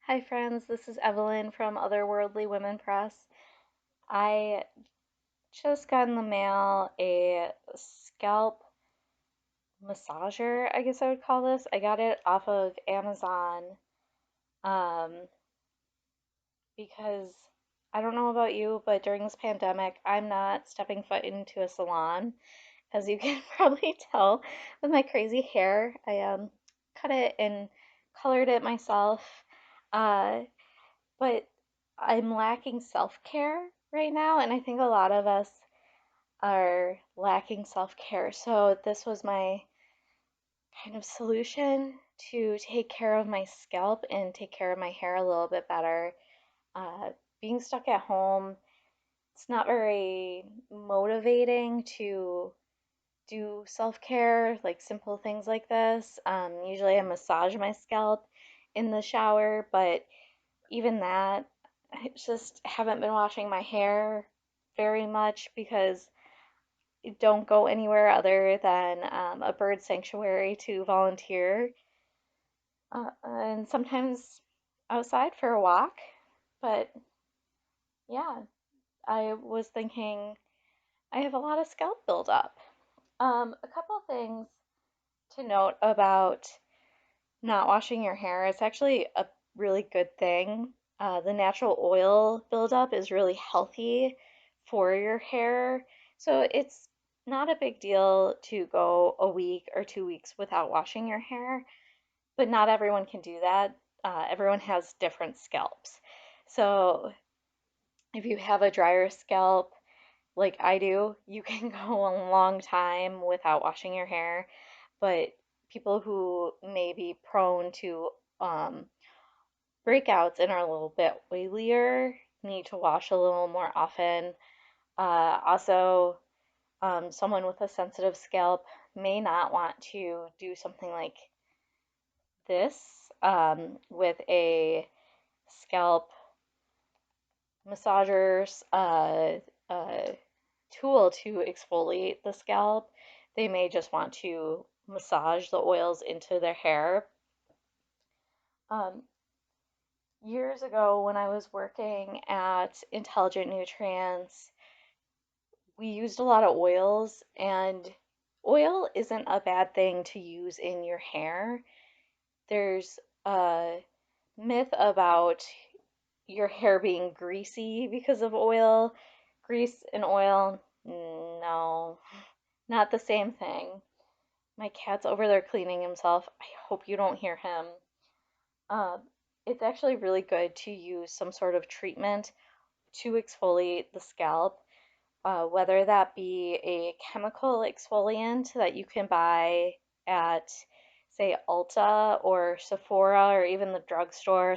Hi, friends. This is Evelyn from Otherworldly Women Press. I just got in the mail a scalp massager, I guess I would call this. I got it off of Amazon um, because I don't know about you, but during this pandemic, I'm not stepping foot into a salon. As you can probably tell with my crazy hair, I cut it and colored it myself. Uh, but I'm lacking self-care right now, and I think a lot of us are lacking self-care. So this was my kind of solution to take care of my scalp and take care of my hair a little bit better. Uh, Being stuck at home, it's not very motivating to do self-care, like simple things like this. Usually I massage my scalp in the shower, but even that, I just haven't been washing my hair very much because I don't go anywhere other than a bird sanctuary to volunteer, and sometimes outside for a walk. But yeah, I was thinking I have a lot of scalp buildup. A couple things to note about not washing your hair. It's actually a really good thing. The natural oil buildup is really healthy for your hair. So it's not a big deal to go a week or 2 weeks without washing your hair, but not everyone can do that. Everyone has different scalps. So if you have a drier scalp, like I do, you can go a long time without washing your hair. But people who may be prone to um, breakouts and are a little bit oilier need to wash a little more often. Also, someone with a sensitive scalp may not want to do something like this with a scalp massager's tool to exfoliate the scalp. They may just want to massage the oils into their hair. Um, Years ago, when I was working at Intelligent Nutrients, we used a lot of oils, and oil isn't a bad thing to use in your hair. There's a myth about your hair being greasy because of oil. Grease and oil, no, not the same thing. My cat's over there cleaning himself. I hope you don't hear him. Uh, it's actually really good to use some sort of treatment to exfoliate the scalp, whether that be a chemical exfoliant that you can buy at, say, Ulta or Sephora or even the drugstore,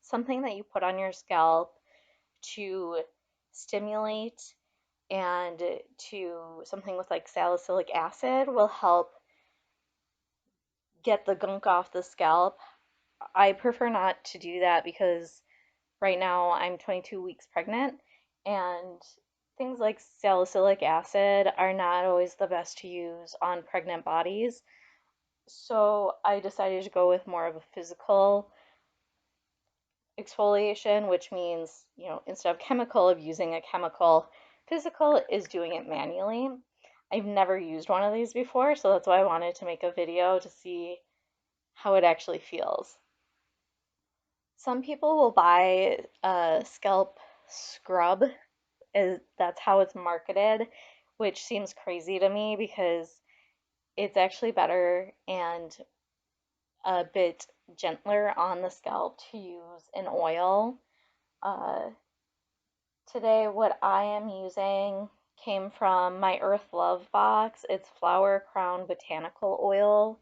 something that you put on your scalp to stimulate and to something with like salicylic acid will help get the gunk off the scalp. I prefer not to do that because right now I'm 22 weeks pregnant, and things like salicylic acid are not always the best to use on pregnant bodies. So I decided to go with more of a physical exfoliation, which means, instead of chemical, of using a chemical, physical is doing it manually. I've never used one of these before, so that's why I wanted to make a video to see how it actually feels. Some people will buy a scalp scrub, that's how it's marketed, which seems crazy to me because it's actually better and a bit gentler on the scalp to use an oil. Uh, Today, what I am using came from my Earth Love box. It's Flower Crown Botanical Oil.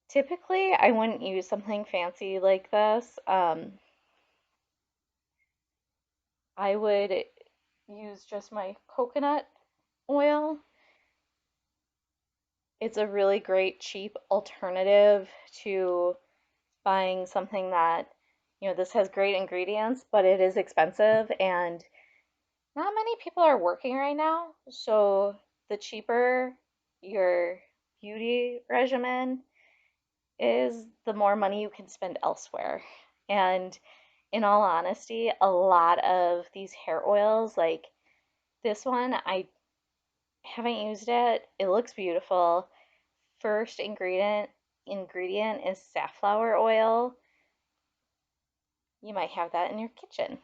Typically, I wouldn't use something fancy like this. I would use just my coconut oil. It's a really great cheap alternative to buying something that, this has great ingredients, but it is expensive and not many people are working right now. So the cheaper your beauty regimen, is the more money you can spend elsewhere. And in all honesty, a lot of these hair oils, like this one, I haven't used it. It looks beautiful. First ingredient is safflower oil. You might have that in your kitchen.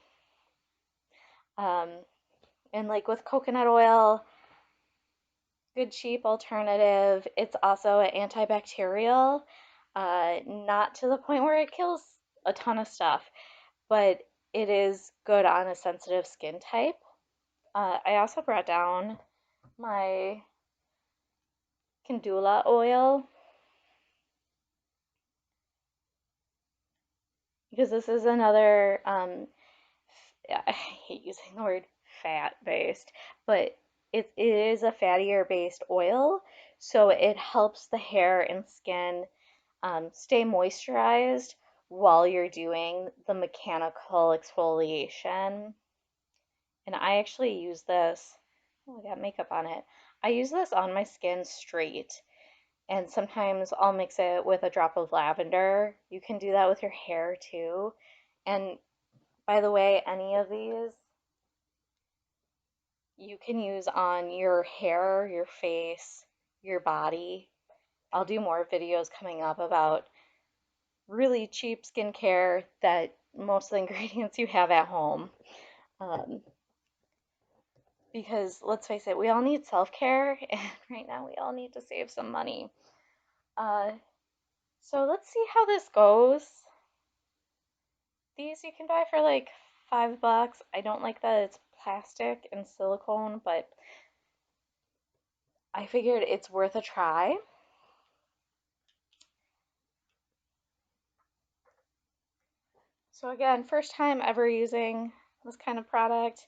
Um, and like with coconut oil, good cheap alternative. It's also antibacterial, not to the point where it kills a ton of stuff, but it is good on a sensitive skin type. I also brought down my Candula oil because this is another, I hate using the word fat based, but it is a fattier based oil, so it helps the hair and skin stay moisturized while you're doing the mechanical exfoliation. And I actually use this, oh, I got makeup on it. I use this on my skin straight. And sometimes I'll mix it with a drop of lavender. You can do that with your hair too. And by the way, any of these you can use on your hair, your face, your body. I'll do more videos coming up about really cheap skincare that most of the ingredients you have at home. Um, because let's face it, we all need self-care, and right now we all need to save some money. Uh, so let's see how this goes. These you can buy for like $5. I don't like that it's plastic and silicone, but I figured it's worth a try. So again, first time ever using this kind of product.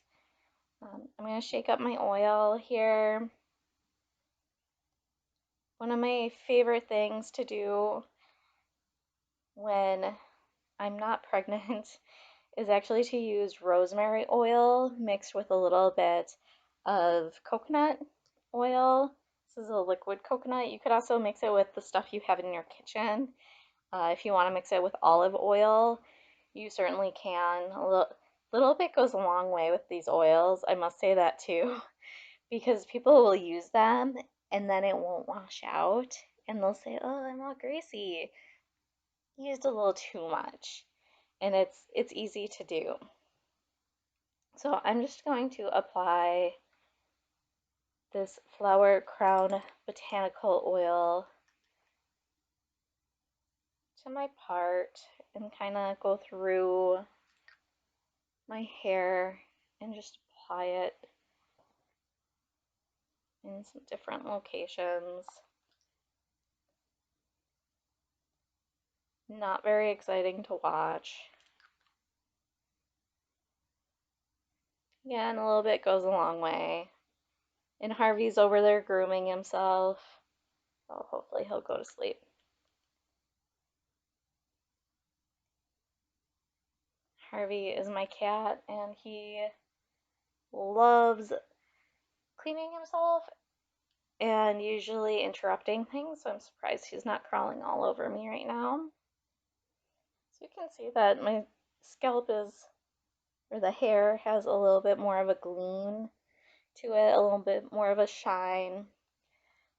I'm going to shake up my oil here. One of my favorite things to do when I'm not pregnant is actually to use rosemary oil mixed with a little bit of coconut oil. This is a liquid coconut. You could also mix it with the stuff you have in your kitchen. If you want to mix it with olive oil, you certainly can. A little bit goes a long way with these oils. I must say that too, because people will use them and then it won't wash out, and they'll say, "Oh, I'm all greasy." You used a little too much, and it's easy to do. So I'm just going to apply this Flower Crown Botanical Oil to my part and kind of go through my hair and just apply it in some different locations. Not very exciting to watch. Yeah, and a little bit goes a long way. And Harvey's over there grooming himself. So hopefully he'll go to sleep. Harvey is my cat, and he loves cleaning himself and usually interrupting things, so I'm surprised he's not crawling all over me right now. So you can see that my scalp is, or the hair has a little bit more of a gleam to it, a little bit more of a shine.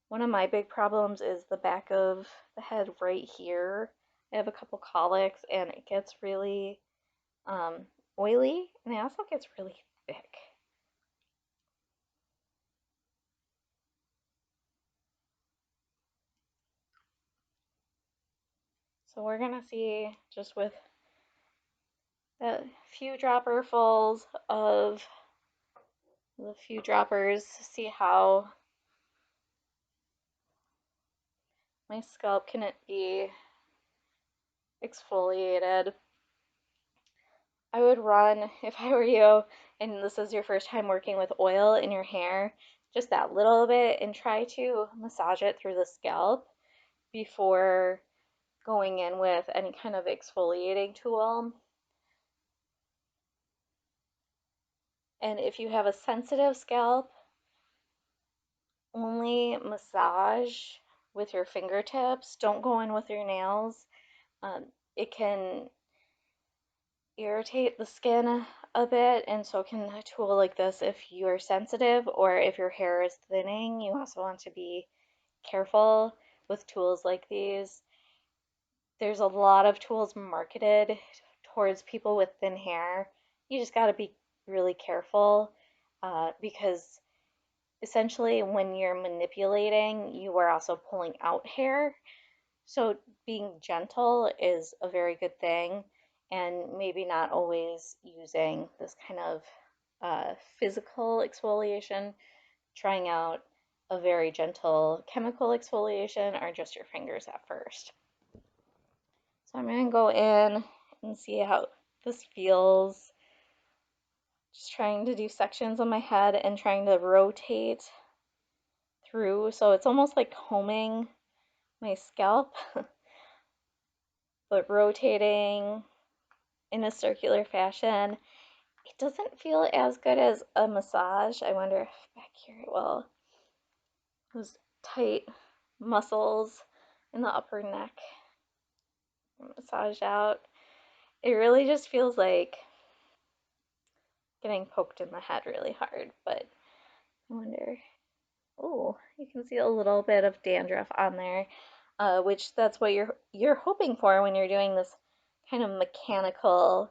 One of my big problems is the back of the head right here. I have a couple colics and it gets really oily, and it also gets really thick. So we're gonna see just with a few dropperfuls of the few droppers, see how my scalp can it be exfoliated. I would run, if I were you, and this is your first time working with oil in your hair, just that little bit and try to massage it through the scalp before going in with any kind of exfoliating tool. And if you have a sensitive scalp, only massage with your fingertips. Don't go in with your nails. It can irritate the skin a bit, and so can a tool like this if you're sensitive or if your hair is thinning. You also want to be careful with tools like these. There's a lot of tools marketed towards people with thin hair. You just got to be really careful because essentially when you're manipulating, you are also pulling out hair. So being gentle is a very good thing, and maybe not always using this kind of physical exfoliation, trying out a very gentle chemical exfoliation or just your fingers at first. So I'm going to go in and see how this feels. Just trying to do sections on my head and trying to rotate through. So it's almost like combing my scalp, but rotating in a circular fashion. It doesn't feel as good as a massage. I wonder if back here it will. Those tight muscles in the upper neck massage out. It really just feels like getting poked in the head really hard, but I wonder. Oh, you can see a little bit of dandruff on there, which that's what you're hoping for when you're doing this kind of mechanical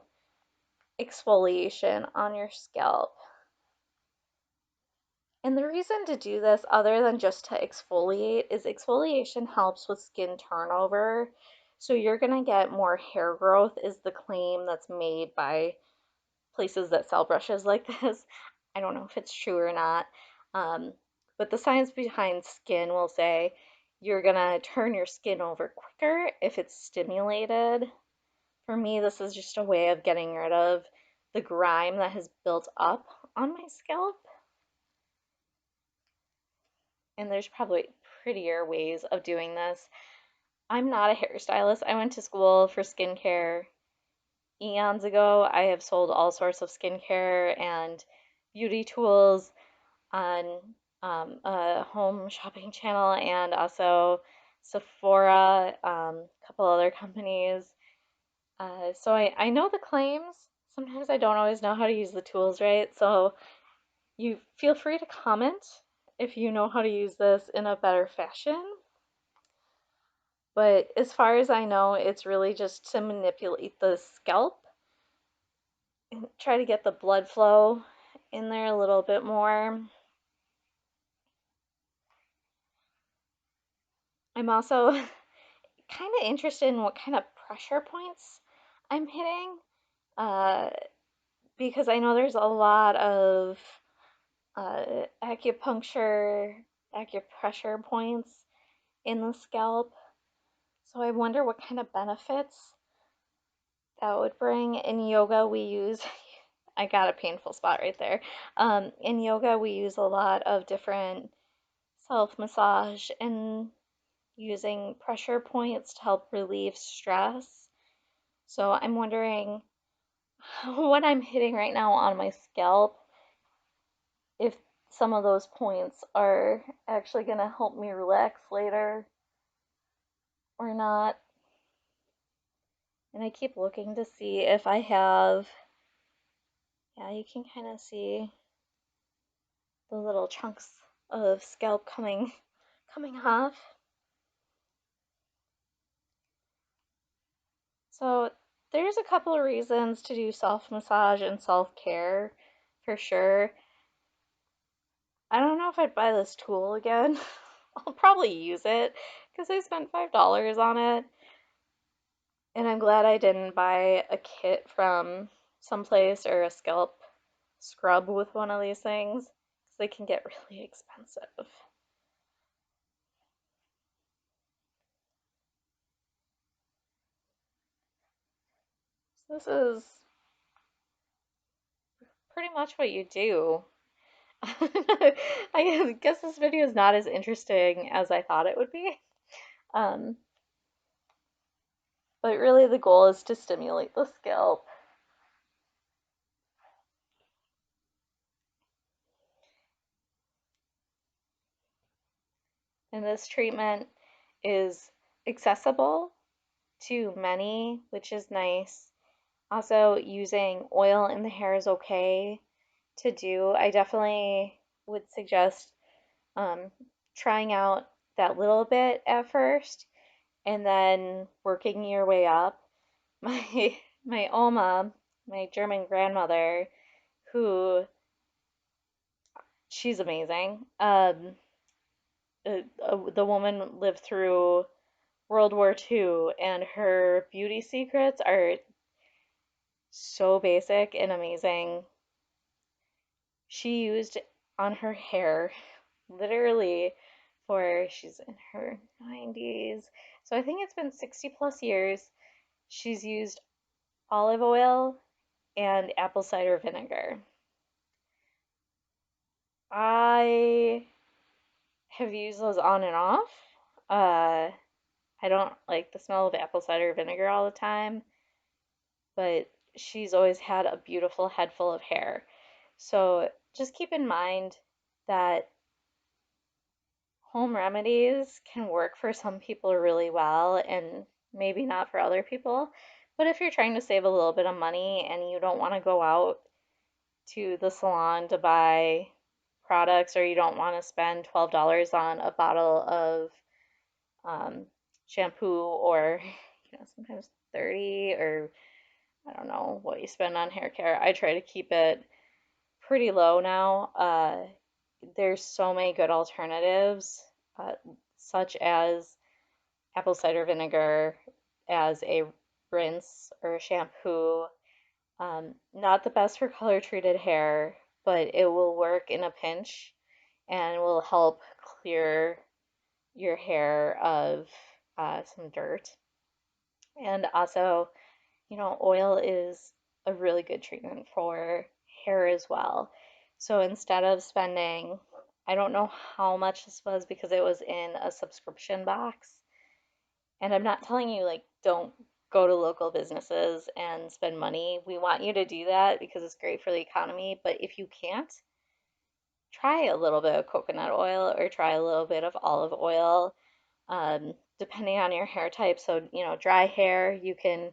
exfoliation on your scalp. And the reason to do this, other than just to exfoliate, is exfoliation helps with skin turnover. So you're going to get more hair growth, is the claim that's made by places that sell brushes like this. I don't know if it's true or not. Um, but the science behind skin will say you're going to turn your skin over quicker if it's stimulated. For me, this is just a way of getting rid of the grime that has built up on my scalp. And there's probably prettier ways of doing this. I'm not a hairstylist. I went to school for skincare eons ago. I have sold all sorts of skincare and beauty tools on a home shopping channel and also Sephora, a couple other companies. So I know the claims. Sometimes I don't always know how to use the tools right. So you feel free to comment if you know how to use this in a better fashion. But as far as I know, it's really just to manipulate the scalp and try to get the blood flow in there a little bit more. I'm also kind of interested in what kind of pressure points I'm hitting uh, because I know there's a lot of acupuncture, acupressure points in the scalp. So I wonder what kind of benefits that would bring. In yoga, we use, I got a painful spot right there. In yoga, we use a lot of different self massage and using pressure points to help relieve stress. So I'm wondering what I'm hitting right now on my scalp, if some of those points are actually going to help me relax later or not. And I keep looking to see if I have, yeah, you can kind of see the little chunks of scalp coming off. So there's a couple of reasons to do self massage and self care for sure. I don't know if I'd buy this tool again. I'll probably use it because I spent $5 on it. And I'm glad I didn't buy a kit from someplace or a scalp scrub with one of these things because they can get really expensive. So this is pretty much what you do. I guess this video is not as interesting as I thought it would be. Um, but really the goal is to stimulate the scalp. And this treatment is accessible to many, which is nice. Also, using oil in the hair is okay to do. I definitely would suggest um, trying out that little bit at first and then working your way up. My Oma, my German grandmother, who she's amazing. The woman lived through World War II, and her beauty secrets are so basic and amazing. She used on her hair literally for she's in her 90s. So I think it's been 60 plus years. She's used olive oil and apple cider vinegar. I have used those on and off. Uh, I don't like the smell of apple cider vinegar all the time, but she's always had a beautiful head full of hair. So just keep in mind that home remedies can work for some people really well and maybe not for other people. But if you're trying to save a little bit of money and you don't want to go out to the salon to buy products or you don't want to spend $12 on a bottle of um, shampoo or sometimes 30 or I don't know what you spend on hair care. I try to keep it pretty low now. There's so many good alternatives, uh, such as apple cider vinegar as a rinse or a shampoo. Not the best for color treated hair, but it will work in a pinch and will help clear your hair of some dirt. And also, oil is a really good treatment for hair as well. So instead of spending, I don't know how much this was because it was in a subscription box. And I'm not telling you, like, don't go to local businesses and spend money. We want you to do that because it's great for the economy. But if you can't, try a little bit of coconut oil or try a little bit of olive oil, depending on your hair type. So, dry hair, you can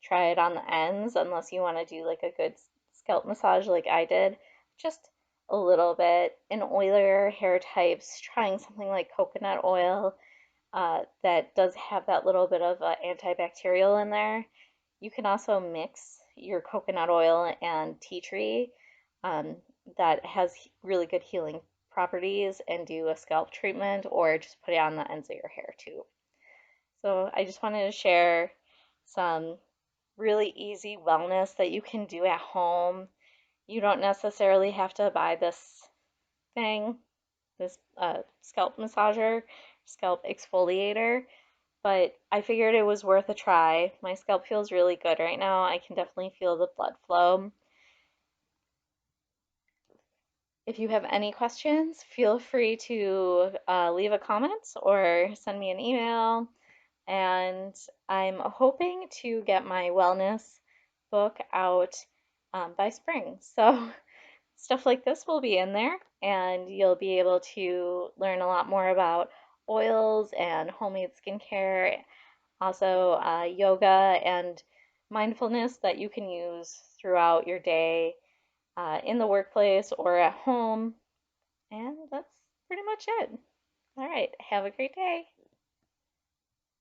try it on the ends unless you want to do like a good scalp massage like I did. Just a little bit. In oilier hair types, trying something like coconut oil that does have that little bit of antibacterial in there. You can also mix your coconut oil and tea tree um, that has really good healing properties and do a scalp treatment or just put it on the ends of your hair too. So I just wanted to share some really easy wellness that you can do at home. You don't necessarily have to buy this thing, this scalp massager, scalp exfoliator, but I figured it was worth a try. My scalp feels really good right now. I can definitely feel the blood flow. If you have any questions, feel free to leave a comment or send me an email. And I'm hoping to get my wellness book out by spring. So stuff like this will be in there, and you'll be able to learn a lot more about oils and homemade skincare, also yoga and mindfulness that you can use throughout your day in the workplace or at home. And that's pretty much it. All right, have a great day.